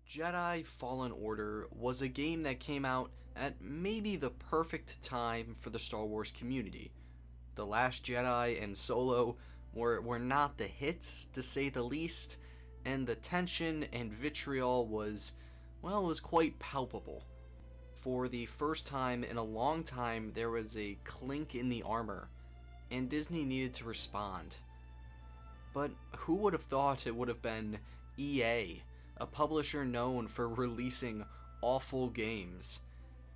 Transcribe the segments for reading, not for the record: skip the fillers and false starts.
Jedi Fallen Order was a game that came out at maybe the perfect time for the Star Wars community. The Last Jedi and Solo were not the hits, to say the least, and the tension and vitriol was quite palpable. For the first time in a long time, there was a clink in the armor, and Disney needed to respond. But who would have thought it would have been EA, a publisher known for releasing awful games,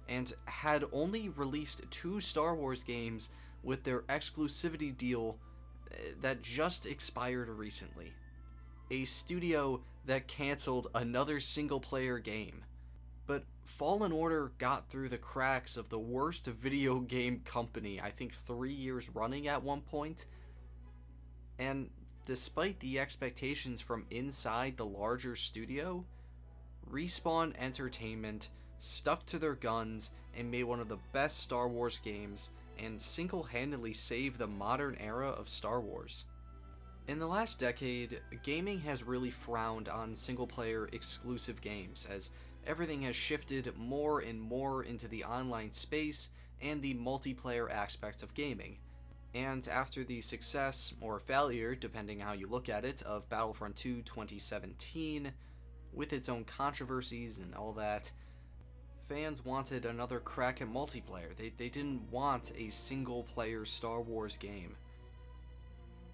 and had only released 2 Star Wars games with their exclusivity deal that just expired recently. A studio that canceled another single-player game. But Fallen Order got through the cracks of the worst video game company, I think 3 years running at one point, and despite the expectations from inside the larger studio, Respawn Entertainment stuck to their guns and made one of the best Star Wars games and single-handedly saved the modern era of Star Wars. In the last decade, gaming has really frowned on single-player exclusive games as everything has shifted more and more into the online space and the multiplayer aspect of gaming. And after the success, or failure, depending how you look at it, of Battlefront 2 2017, with its own controversies and all that, fans wanted another crack at multiplayer. They didn't want a single-player Star Wars game.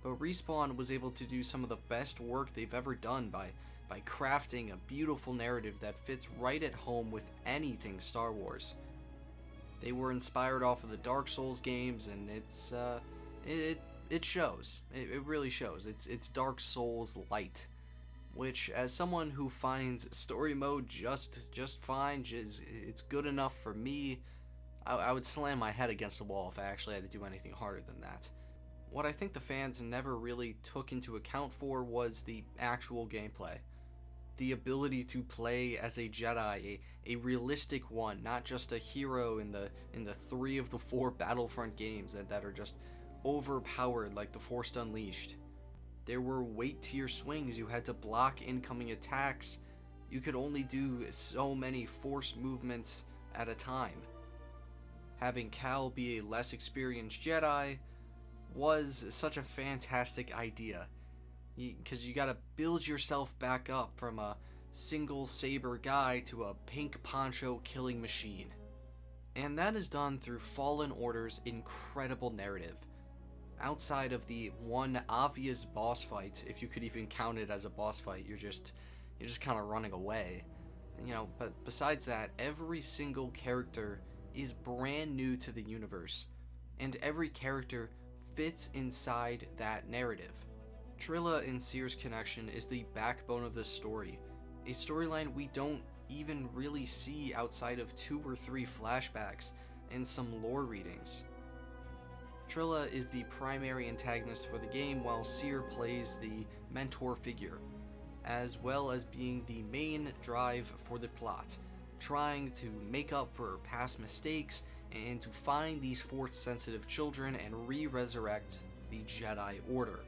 But Respawn was able to do some of the best work they've ever done by crafting a beautiful narrative that fits right at home with anything Star Wars. They were inspired off of the Dark Souls games, and it shows. It really shows. It's Dark Souls light, which, as someone who finds story mode just fine, it's good enough for me. I would slam my head against the wall if I actually had to do anything harder than that. What I think the fans never really took into account for was the actual gameplay. The ability to play as a Jedi, a realistic one, not just a hero in the 3 of the 4 Battlefront games that are just overpowered like the Force Unleashed. There were weight tier swings, you had to block incoming attacks, you could only do so many Force movements at a time. Having Cal be a less experienced Jedi was such a fantastic idea, because you gotta build yourself back up from a single saber guy to a pink poncho killing machine. And that is done through Fallen Order's incredible narrative. Outside of the one obvious boss fight, if you could even count it as a boss fight, you're just kind of running away. But besides that, every single character is brand new to the universe, and every character fits inside that narrative. Trilla and Cere's connection is the backbone of this story, a storyline we don't even really see outside of 2 or 3 flashbacks and some lore readings. Trilla is the primary antagonist for the game, while Cere plays the mentor figure, as well as being the main drive for the plot, trying to make up for past mistakes and to find these Force-sensitive children and re-resurrect the Jedi Order.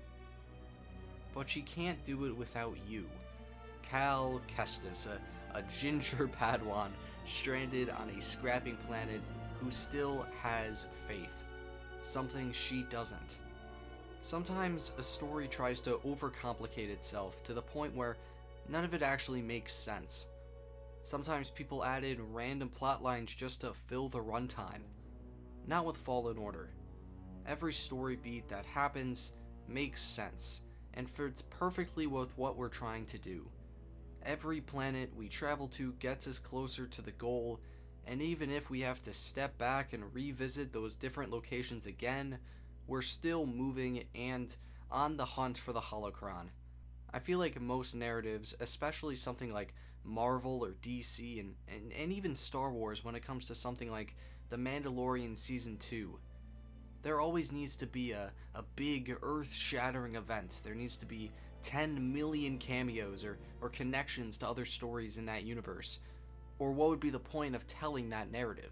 But she can't do it without you. Cal Kestis, a ginger Padawan stranded on a scrapping planet who still has faith. Something she doesn't. Sometimes a story tries to overcomplicate itself to the point where none of it actually makes sense. Sometimes people add in random plot lines just to fill the runtime. Not with Fallen Order. Every story beat that happens makes sense, and fits perfectly with what we're trying to do. Every planet we travel to gets us closer to the goal, and even if we have to step back and revisit those different locations again, we're still moving and on the hunt for the holocron. I feel like most narratives, especially something like Marvel or DC and even Star Wars when it comes to something like The Mandalorian Season 2, there always needs to be a big earth-shattering event. There needs to be 10 million cameos or connections to other stories in that universe. Or what would be the point of telling that narrative?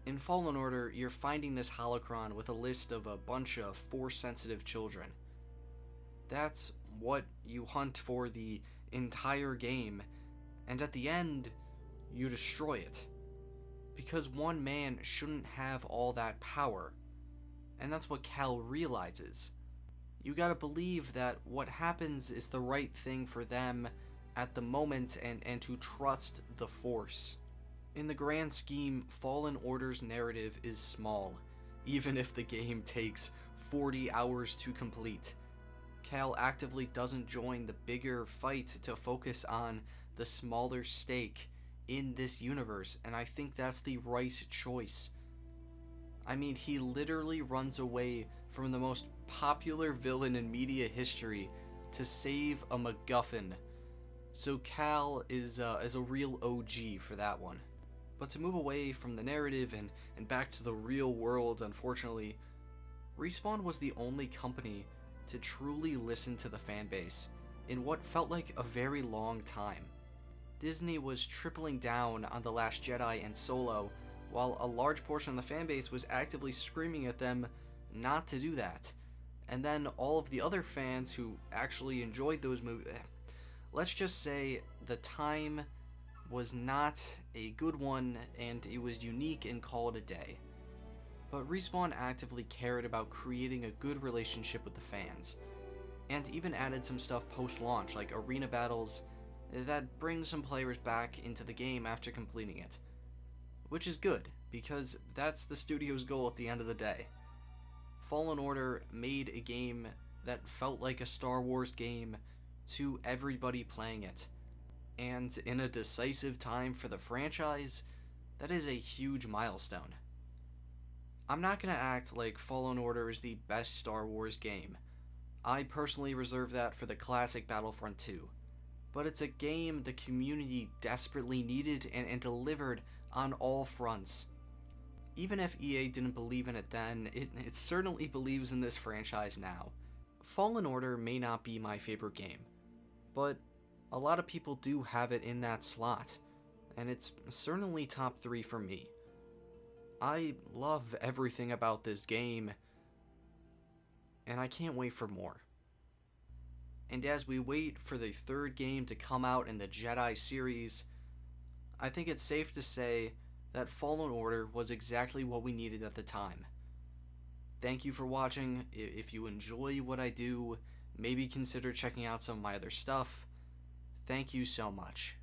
In Fallen Order, you're finding this holocron with a list of a bunch of Force-sensitive children. That's what you hunt for the entire game, and at the end, you destroy it. Because one man shouldn't have all that power, and that's what Cal realizes. You gotta believe that what happens is the right thing for them at the moment, and to trust the Force. In the grand scheme, Fallen Order's narrative is small, even if the game takes 40 hours to complete. Cal actively doesn't join the bigger fight to focus on the smaller stake in this universe, and I think that's the right choice. I mean, he literally runs away from the most popular villain in media history to save a MacGuffin. So Cal is a real OG for that one. But to move away from the narrative and back to the real world, unfortunately, Respawn was the only company to truly listen to the fanbase in what felt like a very long time. Disney was tripling down on The Last Jedi and Solo, while a large portion of the fanbase was actively screaming at them not to do that. And then all of the other fans who actually enjoyed those movies, let's just say the time was not a good one, and it was unique, and call it a day. But Respawn actively cared about creating a good relationship with the fans, and even added some stuff post-launch, like arena battles, that bring some players back into the game after completing it. Which is good, because that's the studio's goal at the end of the day. Fallen Order made a game that felt like a Star Wars game to everybody playing it. And in a decisive time for the franchise, that is a huge milestone. I'm not going to act like Fallen Order is the best Star Wars game. I personally reserve that for the classic Battlefront 2. But it's a game the community desperately needed and delivered on all fronts. Even if EA didn't believe in it then, it certainly believes in this franchise now. Fallen Order may not be my favorite game, but a lot of people do have it in that slot, and it's certainly top 3 for me. I love everything about this game, and I can't wait for more. And as we wait for the third game to come out in the Jedi series, I think it's safe to say that Fallen Order was exactly what we needed at the time. Thank you for watching. If you enjoy what I do, maybe consider checking out some of my other stuff. Thank you so much.